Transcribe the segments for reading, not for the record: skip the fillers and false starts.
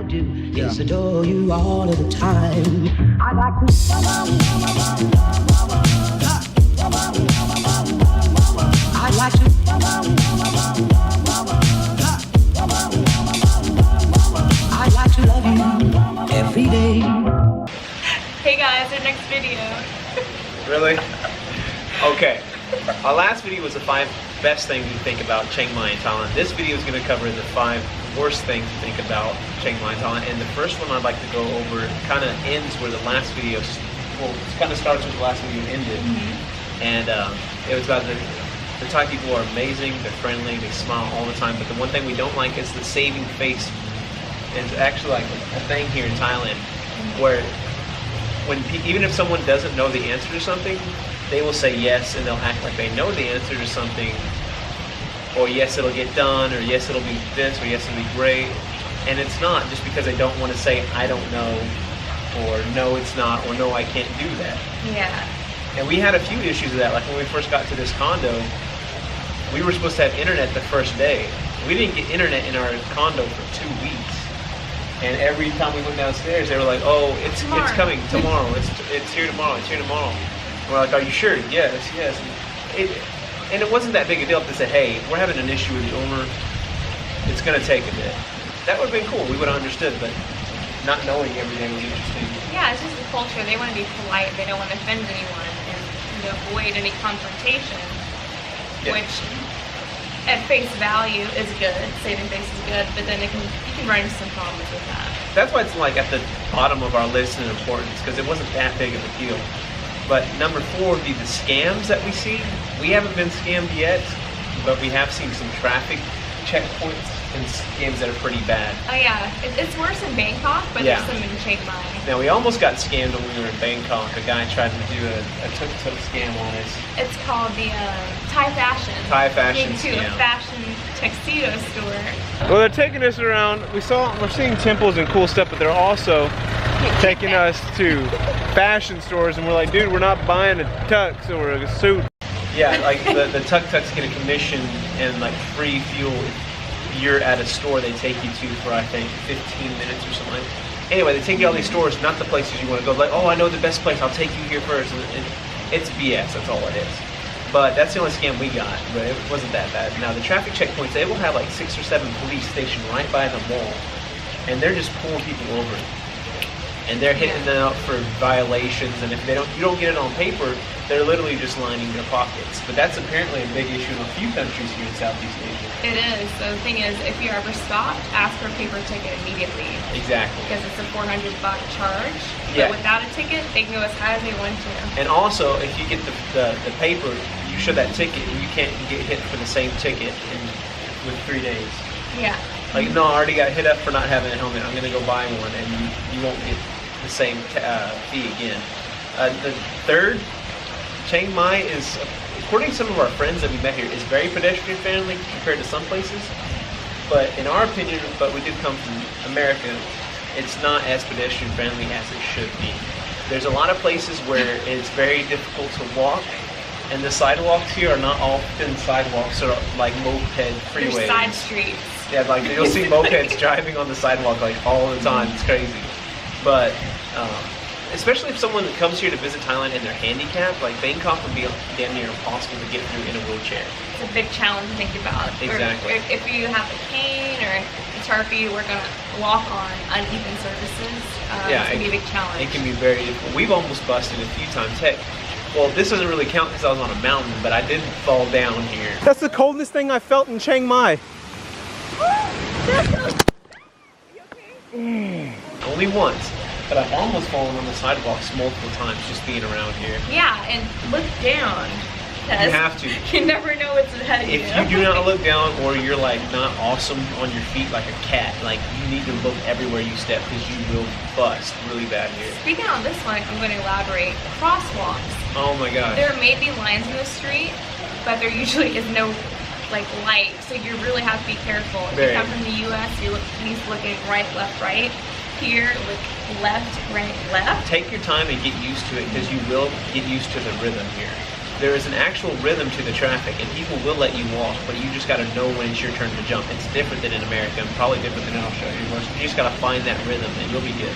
wanna do is adore you all of the time. I'd like to. I'd like to. I'd like to love you every day. Hey guys, our next video. Really? Okay. Our last video was the 5 best things to think about Chiang Mai in Thailand. This video is going to cover the 5 worst things to think about Chiang Mai in Thailand. And the first one I'd like to go over kind of ends where the last video, well, it kind of starts with the last video ended. And it was about the Thai people are amazing, they're friendly, they smile all the time. But the one thing we don't like is the saving face. It's actually like a thing here in Thailand where even if someone doesn't know the answer to something, they will say yes and they'll act like they know the answer to something, or yes it'll get done, or yes it'll be this, or yes it'll be great, and it's not, just because they don't want to say I don't know, or no it's not, or no I can't do that. Yeah. And we had a few issues with that. Like when we first got to this condo, we were supposed to have internet the first day. We didn't get internet in our condo for 2 weeks. And every time we went downstairs, they were like, "Oh, it's coming tomorrow. It's here tomorrow. It's here tomorrow." And we're like, "Are you sure?" Yes, yes. And it wasn't that big a deal to say, "Hey, we're having an issue with the owner. It's going to take a bit." That would have been cool. We would have understood, but not knowing everything was interesting. Yeah, it's just the culture. They want to be polite. They don't want to offend anyone and avoid any confrontation, which at face value is good. Saving face is good, but then you can run into some problems with that. That's why it's like at the bottom of our list in importance, because it wasn't that big of a deal. But number 4 would be the scams that we see. We haven't been scammed yet, but we have seen some traffic checkpoints and scams that are pretty bad. Oh yeah, it's worse in Bangkok, but there's some in Chiang Mai. Now we almost got scammed when we were in Bangkok. A guy tried to do a tuk-tuk scam on us. It's called the Thai fashion. Thai fashion scam. To a fashion tuxedo store. Well, they're taking us around. We're seeing temples and cool stuff, but they're also taking us to fashion stores, and we're like, dude, we're not buying a tux or a suit. Yeah, like the tuk-tuks get a commission and like free fuel if you're at a store they take you to for, I think, 15 minutes or something. Anyway, they take you to all these stores, not the places you want to go. Like, oh, I know the best place, I'll take you here first. And it's BS, that's all it is. But that's the only scam we got, but it wasn't that bad. Now, the traffic checkpoints, they will have like 6 or 7 police stationed right by the mall, and they're just pulling people over. And they're hitting them up for violations, and if you don't get it on paper, they're literally just lining their pockets. But that's apparently a big issue in a few countries here in Southeast Asia. It is. So the thing is, if you're ever stopped, ask for a paper ticket immediately. Exactly. Because it's a $400 charge. Yeah. But without a ticket, they can go as high as they want to. And also, if you get the paper, you show that ticket, you can't get hit for the same ticket with 3 days. Yeah. Like, no, I already got hit up for not having a helmet. I'm going to go buy one, and you won't get the same fee again. The third, Chiang Mai is, according to some of our friends that we met here, is very pedestrian friendly compared to some places. But in our opinion, but we did come from America, it's not as pedestrian friendly as it should be. There's a lot of places where it's very difficult to walk, and the sidewalks here are not often sidewalks, or like moped freeways. They're side streets. Yeah, like you'll see mopeds driving on the sidewalk like all the time. It's crazy. But especially if someone comes here to visit Thailand and they're handicapped, like Bangkok would be damn near impossible to get through in a wheelchair. It's a big challenge to think about. Exactly. Or if you have a cane or it's hard for you to work on walk on uneven surfaces, yeah, it can be a big challenge. It can be very difficult. We've almost busted a few times. Heck, well, this doesn't really count because I was on a mountain, but I did fall down here. That's the coldest thing I felt in Chiang Mai. Only once, but I've almost fallen on the sidewalks multiple times just being around here. Yeah, and look down. You have to. You never know what's ahead of you. If you do not look down, or you're like not awesome on your feet like a cat, like you need to look everywhere you step because you will bust really bad here. Speaking on this one, I'm going to elaborate. Crosswalks. Oh my gosh. There may be lines in the street, but there usually is no like light, so you really have to be careful. If you come from the U.S., you're looking right, left, right. Here, look left, right, left. Take your time and get used to it because you will get used to the rhythm here. there is an actual rhythm to the traffic, and people will let you walk, but you just got to know when it's your turn to jump. It's different than in America, and probably different than in Australia. You just got to find that rhythm, and you'll be good.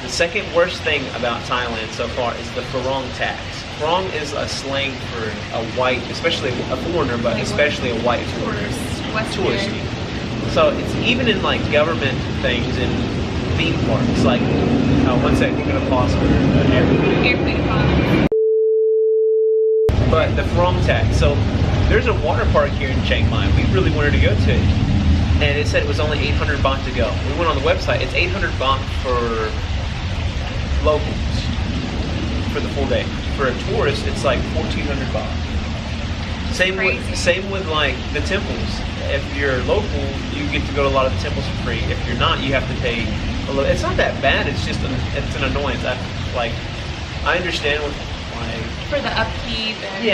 The second worst thing about Thailand so far is the farong tax. Farong is a slang for a white, especially a foreigner, but especially a white tourist. Tourist. So it's even in like government things and theme parks. Like, one second, we're gonna pause for an airplane. But the farong tax. So there's a water park here in Chiang Mai. We really wanted to go to it, and it said it was only 800 baht to go. We went on the website. It's 800 baht for locals for the full day. For a tourist, it's like 1,400 baht. Same with like the temples. If you're local, you get to go to a lot of the temples for free. If you're not, you have to pay a little. It's not that bad. It's just it's an annoyance. I understand what for the upkeep and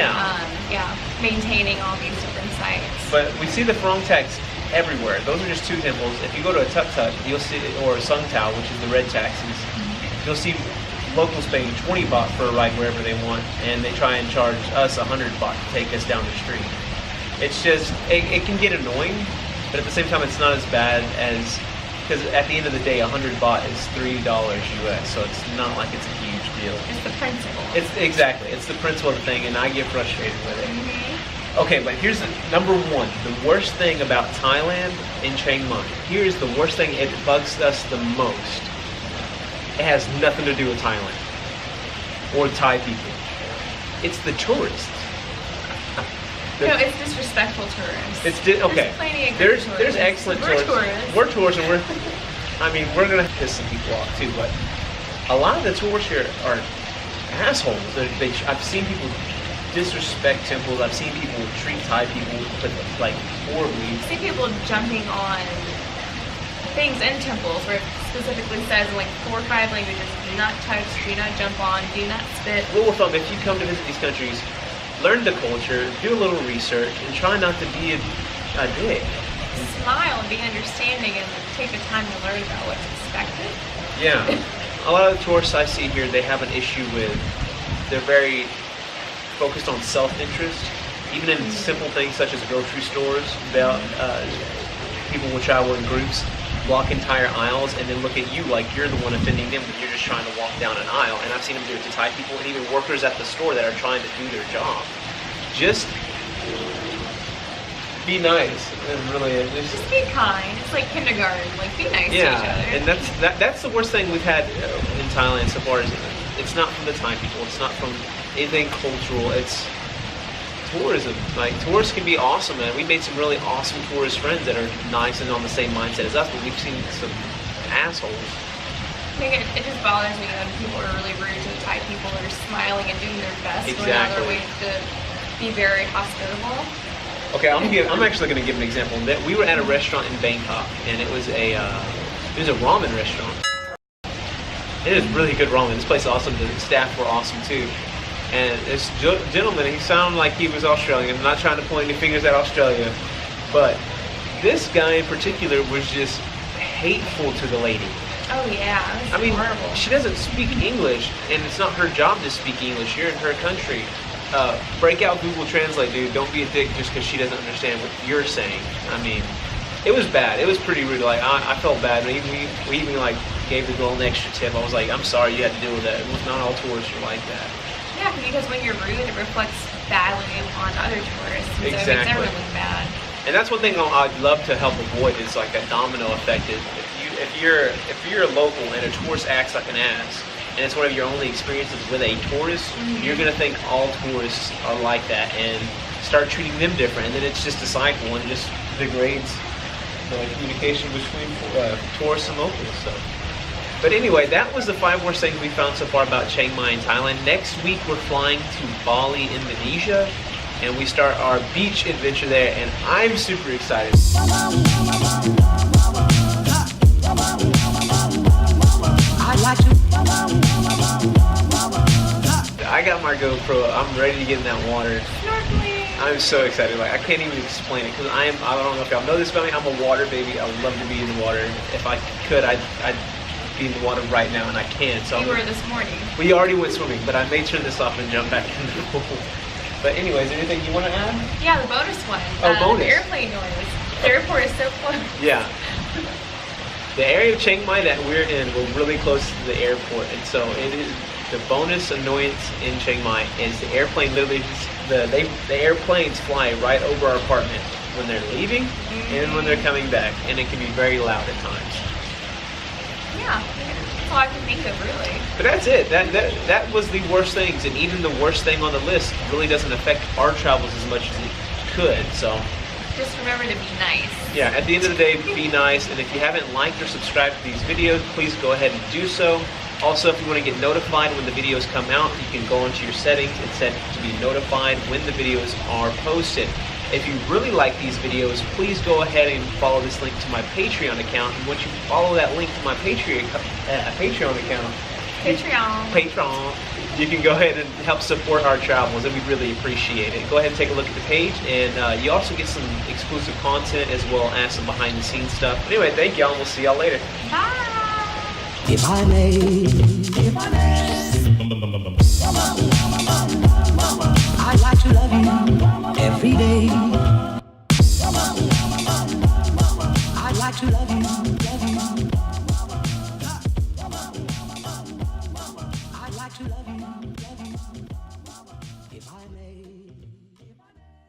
maintaining all these different sites. But we see the farong tax everywhere. Those are just two temples. If you go to a tuk-tuk, you'll see, or Sung Tao, which is the red taxis, you'll see locals paying 20 baht for a ride wherever they want, and they try and charge us 100 baht to take us down the street. It's just, it can get annoying, but at the same time it's not as bad as, because at the end of the day 100 baht is $3 US, so it's not like it's a huge deal. It's the principle. It's the principle of the thing, and I get frustrated with it. Okay, but here's the number one, the worst thing about Thailand in Chiang Mai. Here's the worst thing, it bugs us the most. It has nothing to do with Thailand or Thai people. It's the tourists. No, it's disrespectful tourists. Okay. There's excellent tourists. We're tourists, and we're gonna piss some people off too. But a lot of the tourists here are assholes. I've seen people disrespect temples. I've seen people treat Thai people like horribly. I've seen people jumping on things in temples where it specifically says in like 4 or 5 languages: do not touch, do not jump on, do not spit. Rule of thumb: if you come to visit these countries, learn the culture, do a little research, and try not to be a dick. Smile and be understanding, and take the time to learn about what's expected. Yeah. A lot of the tourists I see here, they have an issue with, they're very focused on self-interest. Even in simple things such as grocery stores, people will travel in groups, block entire aisles, and then look at you like you're the one offending them when you're just trying to walk down an aisle. And I've seen them do it to Thai people and even workers at the store that are trying to do their job. Just be nice, and really just be kind. It's like kindergarten. Like, be nice to each other. And that's the worst thing we've had in Thailand so far. Is it's not from the Thai people. It's not from anything cultural. It's tourism. Like, tourists can be awesome, man. We made some really awesome tourist friends that are nice and on the same mindset as us, but we've seen some assholes. I think it just bothers me when people are really rude to Thai people that are smiling and doing their best, going out of their way to be very hospitable. Okay, I'm actually going to give an example. We were at a restaurant in Bangkok, and it was a ramen restaurant. It is really good ramen. This place is awesome. The staff were awesome too. And this gentleman, he sounded like he was Australian. I'm not trying to point any fingers at Australia, but this guy in particular was just hateful to the lady. Oh yeah, I mean, horrible. She doesn't speak English, and it's not her job to speak English. You're in her country. Break out Google Translate, dude. Don't be a dick just because she doesn't understand what you're saying. I mean, it was bad. It was pretty rude. Like, I felt bad. We even like gave the girl an extra tip. I was like, I'm sorry you had to deal with that. Not all tourists are like that. Yeah, because when you're rude, it reflects badly on other tourists. So Exactly. it makes everyone look bad. And that's one thing I'd love to help avoid is like a domino effect. If you're a local and a tourist acts like an ass, and it's one of your only experiences with a tourist, you're gonna think all tourists are like that and start treating them different, and then it's just a cycle and it just degrades the communication between tourists and locals. So. But anyway, that was the 5 worst things we found so far about Chiang Mai in Thailand. Next week we're flying to Bali, Indonesia, and we start our beach adventure there, and I'm super excited. I got my GoPro. I'm ready to get in that water. Snorkeling. I'm so excited. Like, I can't even explain it because I don't know if y'all know this about me. I'm a water baby. I would love to be in the water. If I could, I'd be in the water right now, and I can't. So you were this morning. We already went swimming, but I may turn this off and jump back in the pool. But anyways, anything you want to add? Yeah, the bonus one. Oh, bonus. The airplane noise. The airport is so close. Yeah. The area of Chiang Mai that we're in, we're really close to the airport, and so it is the bonus annoyance in Chiang Mai is the airplane literally the airplanes fly right over our apartment when they're leaving and when they're coming back, and it can be very loud at times. Yeah, that's all I can think of, really. But that's it. That was the worst things, and even the worst thing on the list really doesn't affect our travels as much as it could. So just remember to be nice. yeah, at the end of the day, be nice. And if you haven't liked or subscribed to these videos, please go ahead and do so. Also, if you want to get notified when the videos come out, you can go into your settings and set to be notified when the videos are posted. If you really like these videos, please go ahead and follow this link to my Patreon account. And once you follow that link to my Patreon account, Patreon, you can go ahead and help support our travels, and we really appreciate it. Go ahead and take a look at the page, and you also get some exclusive content as well as some behind-the-scenes stuff. Anyway, thank y'all, and we'll see y'all later. Bye. If I may, I'd like to love you every day. I'd like to love you, love you. I'd like to love you, love you.